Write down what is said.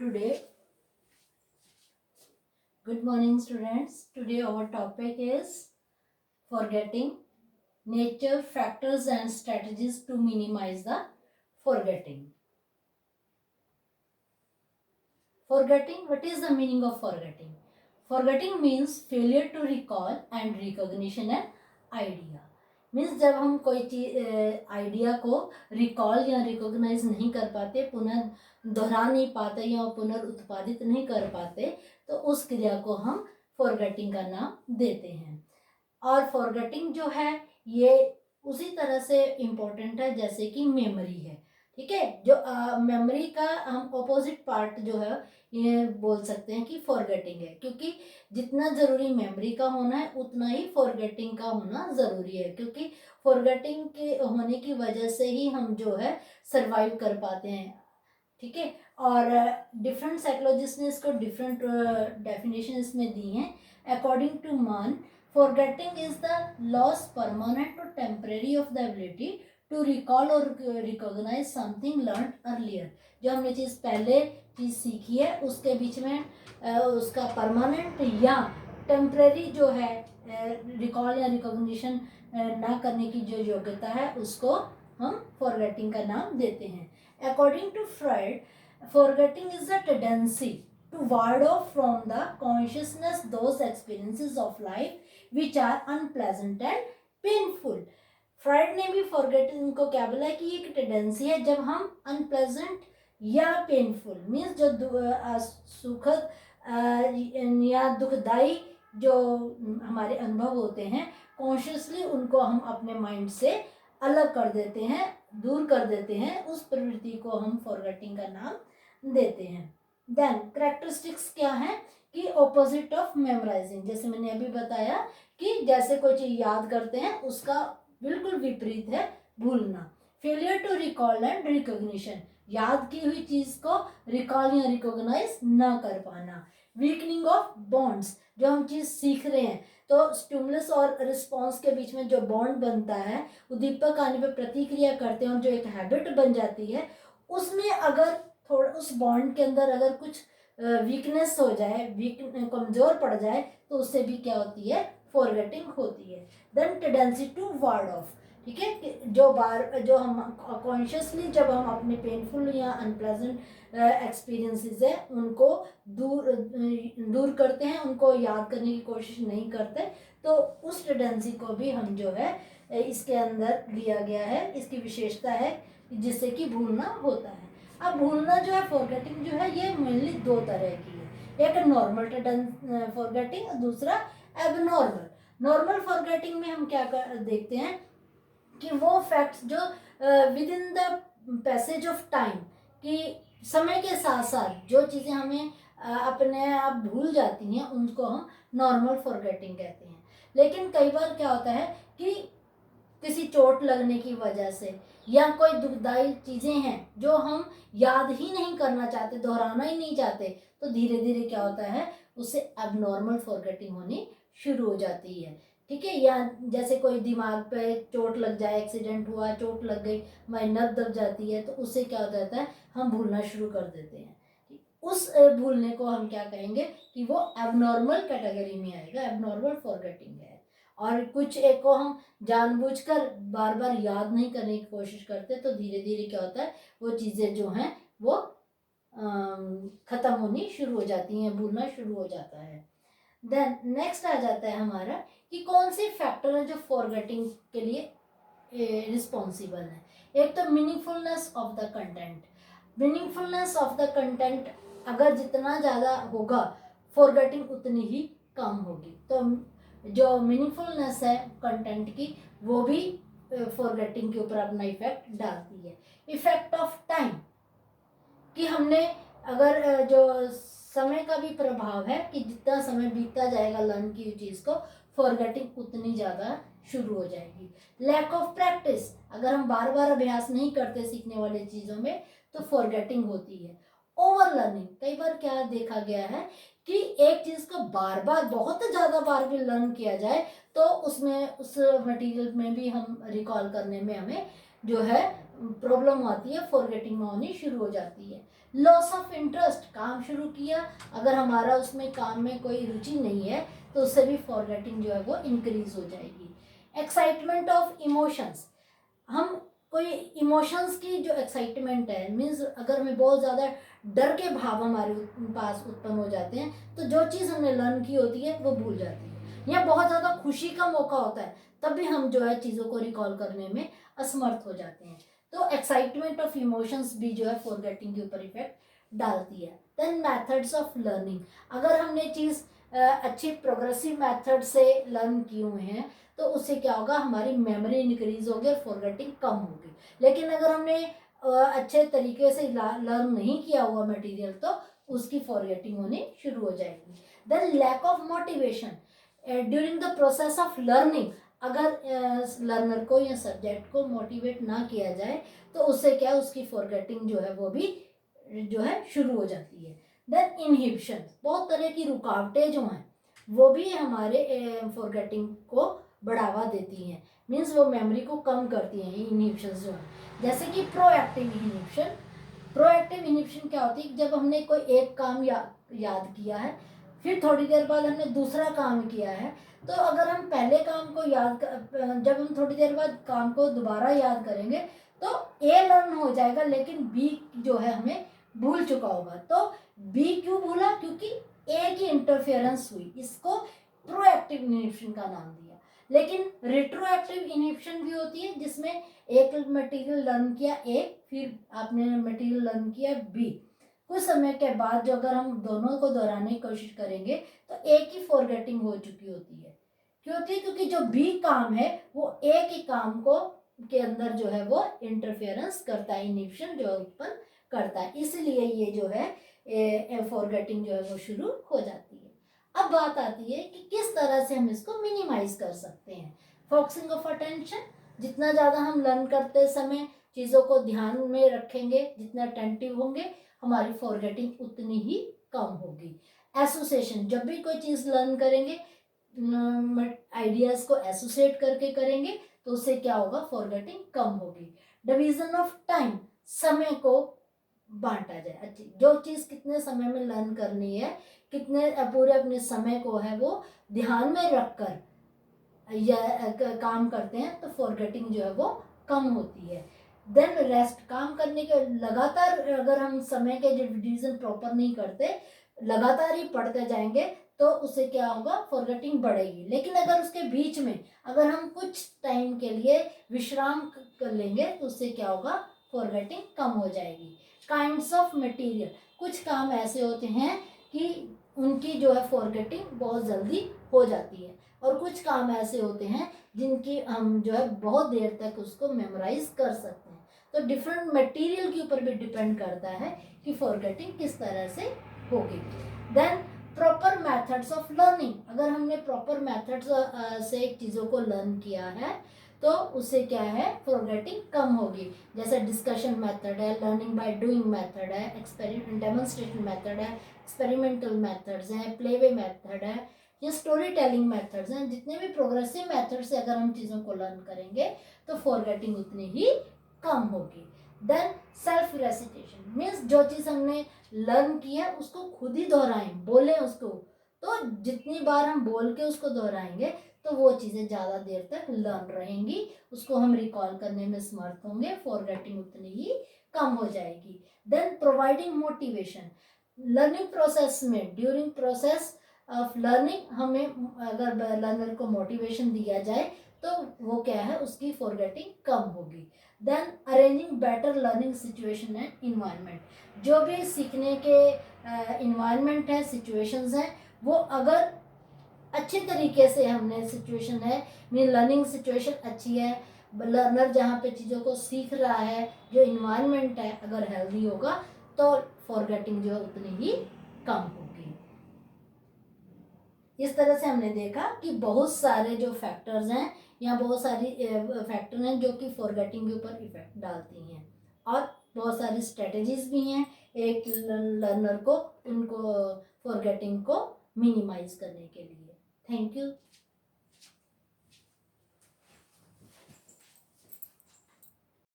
Today, good morning students. Today our topic is forgetting, nature, factors and strategies to minimize the forgetting. Forgetting, what is the meaning of forgetting? Forgetting means failure to recall and recognition an idea. Means जब हम कोई चीज idea को recall या recognise नहीं कर पाते, पुनः दोहरा नहीं पाते या पुनर्उत्पादित नहीं कर पाते, तो उस क्रिया को हम फॉरगेटिंग का नाम देते हैं। और फॉरगेटिंग जो है ये उसी तरह से इम्पोर्टेंट है जैसे कि मेमोरी है। ठीक है, जो मेमोरी का हम ऑपोजिट पार्ट जो है ये बोल सकते हैं कि फॉरगेटिंग है, क्योंकि जितना ज़रूरी मेमोरी का होना है उतना ही फॉरगेटिंग का होना ज़रूरी है, क्योंकि फॉरगेटिंग के होने की वजह से ही हम जो है सरवाइव कर पाते हैं। ठीक है, और डिफरेंट साइकोलॉजिस्ट ने इसको डिफरेंट डेफिनेशन इसमें दी हैं। अकॉर्डिंग टू मान, forgetting is the loss, permanent or temporary, of the ability to recall or recognize something learned earlier। जो हमने चीज़ पहले चीज़ सीखी है उसके बीच में उसका परमानेंट या टेम्परेरी जो है रिकॉल या रिकॉग्निशन ना करने की जो योग्यता है उसको हम फॉरगेटिंग का नाम देते हैं। According to Freud, forgetting is a tendency to ward off from the consciousness those experiences of life which are unpleasant and painful। Fried ने भी फॉरगेटिंग को क्या बोला कि एक टेंडेंसी है जब हम अनप्लेजेंट या पेनफुल मीन्स जो सुखद या दुखदाई जो हमारे अनुभव होते हैं कॉन्शियसली उनको हम अपने माइंड से अलग कर देते हैं, दूर कर देते हैं, उस प्रवृत्ति को हम फॉरगेटिंग का नाम देते हैं। देन करेक्टरिस्टिक्स क्या है कि ऑपोजिट ऑफ मेमोराइजिंग, जैसे मैंने अभी बताया कि जैसे कोई चीज याद करते हैं उसका बिल्कुल विपरीत है भूलना। Failure to recall and recognition, याद की हुई चीज को रिकॉल या रिकॉग्नाइज न कर पाना। वीकनिंग ऑफ बॉन्ड्स, जो हम चीज सीख रहे हैं तो स्टिमुलस और रिस्पॉन्स के बीच में जो बॉन्ड बनता है, उद्दीपक आने पर प्रतिक्रिया करते हैं और जो एक हैबिट बन जाती है, उसमें अगर थोड़ा उस बॉन्ड के अंदर अगर कुछ वीकनेस हो जाए, कमजोर पड़ जाए, तो उससे भी क्या होती है, फॉरगेटिंग होती है। Then tendency to ward off, ठीक है, जो हम कॉन्शियसली जब हम अपने पेनफुल या अनप्लेजेंट एक्सपीरियंसेस है उनको दूर करते हैं, उनको याद करने की कोशिश नहीं करते, तो उस टेंडेंसी को भी हम जो है इसके अंदर लिया गया है, इसकी विशेषता है जिससे कि भूलना होता है। अब भूलना जो है, फॉरगेटिंग जो है, ये मेनली दो तरह की है, एक नॉर्मल फॉरगेटिंग और दूसरा एबनॉर्मल। नॉर्मल फॉरगेटिंग में हम क्या देखते हैं कि वो फैक्ट्स जो with in the passage of time, कि समय के साथ साथ जो चीज़ें हमें अपने आप भूल जाती हैं उनको हम नॉर्मल फॉरगेटिंग कहते हैं। लेकिन कई बार क्या होता है कि किसी चोट लगने की वजह से या कोई दुखदाई चीज़ें हैं जो हम याद ही नहीं करना चाहते, दोहराना ही नहीं चाहते, तो धीरे धीरे क्या होता है, उससे एबनॉर्मल फॉरगेटिंग होनी शुरू हो जाती है। ठीक है, या जैसे कोई दिमाग पे चोट लग जाए, एक्सीडेंट हुआ, चोट लग गई, हमारी नस दब जाती है, तो उससे क्या हो जाता है, हम भूलना शुरू कर देते हैं। उस भूलने को हम क्या कहेंगे कि वो एबनॉर्मल कैटेगरी में आएगा, एबनॉर्मल फॉरगेटिंग है। और कुछ एक को हम जानबूझकर बार बार याद नहीं करने की कोशिश करते, तो धीरे धीरे क्या होता है, वो चीज़ें जो हैं वो ख़त्म होनी शुरू हो जाती हैं, भूलना शुरू हो जाता है। देन नेक्स्ट आ जाता है हमारा कि कौन से फैक्टर है जो फॉरगेटिंग के लिए रिस्पॉन्सिबल है। एक तो meaningfulness of the content. Meaningfulness of the content अगर जितना ज़्यादा होगा, फॉरगेटिंग उतनी ही कम होगी। तो जो मीनिंगफुलनेस है कंटेंट की, वो भी फॉरगेटिंग के ऊपर अपना इफेक्ट डालती है। इफेक्ट ऑफ टाइम, कि हमने अगर जो समय का भी प्रभाव है कि जितना समय बीतता जाएगा लर्न की चीज़ को, फॉरगेटिंग उतनी ज़्यादा शुरू हो जाएगी। लैक ऑफ प्रैक्टिस, अगर हम बार बार अभ्यास नहीं करते सीखने वाली चीज़ों में, तो फॉरगेटिंग होती है। ओवर लर्निंग, कई बार क्या देखा गया है कि एक चीज़ को बार बार बहुत ज़्यादा बार भी लर्न किया जाए तो उसमें उस मटेरियल में भी हम रिकॉल करने में हमें जो है प्रॉब्लम आती है, फॉरगेटिंग होनी शुरू हो जाती है। लॉस ऑफ इंटरेस्ट, काम शुरू किया, अगर हमारा उसमें काम में कोई रुचि नहीं है तो उससे भी फॉरगेटिंग जो है वो इंक्रीज हो जाएगी। एक्साइटमेंट ऑफ इमोशंस, हम कोई इमोशंस की जो एक्साइटमेंट है, मीन्स अगर हमें बहुत ज़्यादा डर के भाव हमारे पास उत्पन्न हो जाते हैं तो जो चीज़ हमने लर्न की होती है वो भूल जाती है। या बहुत ज़्यादा खुशी का मौका होता है तब भी हम जो है चीज़ों को रिकॉल करने में असमर्थ हो जाते हैं। तो एक्साइटमेंट ऑफ इमोशंस भी जो है फॉरगेटिंग के ऊपर इफेक्ट डालती है। देन मेथड्स ऑफ लर्निंग, अगर हमने चीज़ अच्छी प्रोग्रेसिव मेथड से लर्न किए हुए हैं तो उससे क्या होगा, हमारी मेमोरी इंक्रीज होगी और फॉरगेटिंग कम होगी। लेकिन अगर हमने अच्छे तरीके से लर्न नहीं किया हुआ मटेरियल तो उसकी फॉरगेटिंग होनी शुरू हो जाएगी। Then lack of motivation during the process of learning, अगर लर्नर को या सब्जेक्ट को मोटिवेट ना किया जाए तो उससे क्या, उसकी फॉरगेटिंग जो है वो भी जो है शुरू हो जाती है। देन इनहिबिशन, बहुत तरह की रुकावटें जो हैं वो भी हमारे फॉरगेटिंग को बढ़ावा देती हैं, मीन्स वो मेमोरी को कम करती हैं इनहिबिशन जो है। जैसे कि प्रोएक्टिव इनहिबिशन, प्रोएक्टिव इनहिबिशन क्या होती है, जब हमने कोई एक काम याद किया है, फिर थोड़ी देर बाद हमने दूसरा काम किया है, तो अगर हम पहले काम को जब हम थोड़ी देर बाद काम को दोबारा याद करेंगे तो ए लर्न हो जाएगा लेकिन बी जो है हमें भूल चुका होगा। तो बी क्यों भूला, क्योंकि ए की इंटरफेरेंस हुई, इसको प्रोएक्टिव इनहिबिशन का नाम दिया। लेकिन रिट्रोएक्टिव इनहिबिशन भी होती है जिसमें एक मटेरियल लर्न किया ए, फिर आपने मटेरियल लर्न किया बी, कुछ समय के बाद जो अगर हम दोनों को दोहराने की कोशिश करेंगे तो ए की फॉरगेटिंग हो चुकी होती है। क्यों होती है, क्योंकि जो बी काम है वो ए के काम को के अंदर जो है वो इंटरफेरेंस करता है, इनहिबिशन जो उत्पन्न करता है, इसलिए ये जो है फॉरगेटिंग जो है वो शुरू हो जाती है। अब बात आती है कि किस तरह से हम इसको मिनिमाइज कर सकते हैं। फोकसिंग ऑफ अटेंशन, जितना ज़्यादा हम लर्न करते समय चीज़ों को ध्यान में रखेंगे, जितना अटेंटिव होंगे, हमारी फॉरगेटिंग उतनी ही कम होगी। एसोसिएशन, जब भी कोई चीज़ लर्न करेंगे, आइडियाज़ को एसोसिएट करके करेंगे तो उससे क्या होगा, फॉरगेटिंग कम होगी। डिवीजन ऑफ टाइम, समय को बांटा जाए, अच्छी जो चीज़ कितने समय में लर्न करनी है, कितने पूरे अपने समय को है वो ध्यान में रखकर या काम करते हैं तो फॉरगेटिंग जो है वो कम होती है। देन रेस्ट, काम करने के लगातार अगर हम समय के जो डिवीजन प्रॉपर नहीं करते, लगातार ही पढ़ते जाएंगे तो उससे क्या होगा, फॉरगेटिंग बढ़ेगी। लेकिन अगर उसके बीच में अगर हम कुछ टाइम के लिए विश्राम कर लेंगे तो उससे क्या होगा, फॉरगेटिंग कम हो जाएगी। काइंड्स ऑफ मटेरियल, कुछ काम ऐसे होते हैं कि उनकी जो है फॉरगेटिंग बहुत जल्दी हो जाती है और कुछ काम ऐसे होते हैं जिनकी हम जो है बहुत देर तक उसको मेमोराइज कर सकते हैं। तो डिफरेंट मटेरियल के ऊपर भी डिपेंड करता है कि फॉरगेटिंग किस तरह से होगी। Then proper methods of learning, अगर हमने प्रॉपर मेथड्स से चीज़ों को लर्न किया है तो उससे क्या है, फॉरगेटिंग कम होगी। जैसे डिस्कशन मेथड है, लर्निंग बाय डूइंग मेथड है, एक्सपेरिमेंट डेमोन्स्ट्रेशन मेथड है, एक्सपेरिमेंटल मेथड्स हैं, प्लेवे मेथड है, ये स्टोरी टेलिंग मेथड्स हैं। जितने भी प्रोग्रेसिव मेथड से अगर हम चीज़ों को लर्न करेंगे तो फॉरगेटिंग उतनी ही कम होगी। देन सेल्फ रेसिटेशन, मीन्स जो चीज़ हमने लर्न किया उसको खुद ही दोहराएं, बोलें उसको, तो जितनी बार हम बोल के उसको दोहराएंगे तो वो चीज़ें ज़्यादा देर तक लर्न रहेंगी, उसको हम रिकॉल करने में समर्थ होंगे, फॉरगेटिंग उतनी ही कम हो जाएगी। Then providing motivation, learning process में ड्यूरिंग प्रोसेस ऑफ लर्निंग हमें अगर लर्नर को मोटिवेशन दिया जाए तो वो क्या है, उसकी फॉरगेटिंग कम होगी। Then arranging better learning situation and environment, जो भी सीखने के इन्वायरमेंट है, सिचुएशंस हैं, वो अगर अच्छे तरीके से हमने सिचुएशन है, मीन लर्निंग सिचुएशन अच्छी है, लर्नर जहाँ पे चीज़ों को सीख रहा है, जो इन्वायरमेंट है अगर हेल्दी होगा तो फॉरगेटिंग जो है उतनी ही कम होगी। इस तरह से हमने देखा कि बहुत सारे जो फैक्टर्स हैं या बहुत सारी फैक्टर हैं जो कि फॉरगेटिंग के ऊपर इफेक्ट डालती हैं, और बहुत सारी स्ट्रेटजीज भी हैं एक लर्नर को उनको फॉरगेटिंग को मिनिमाइज करने के लिए। Thank you.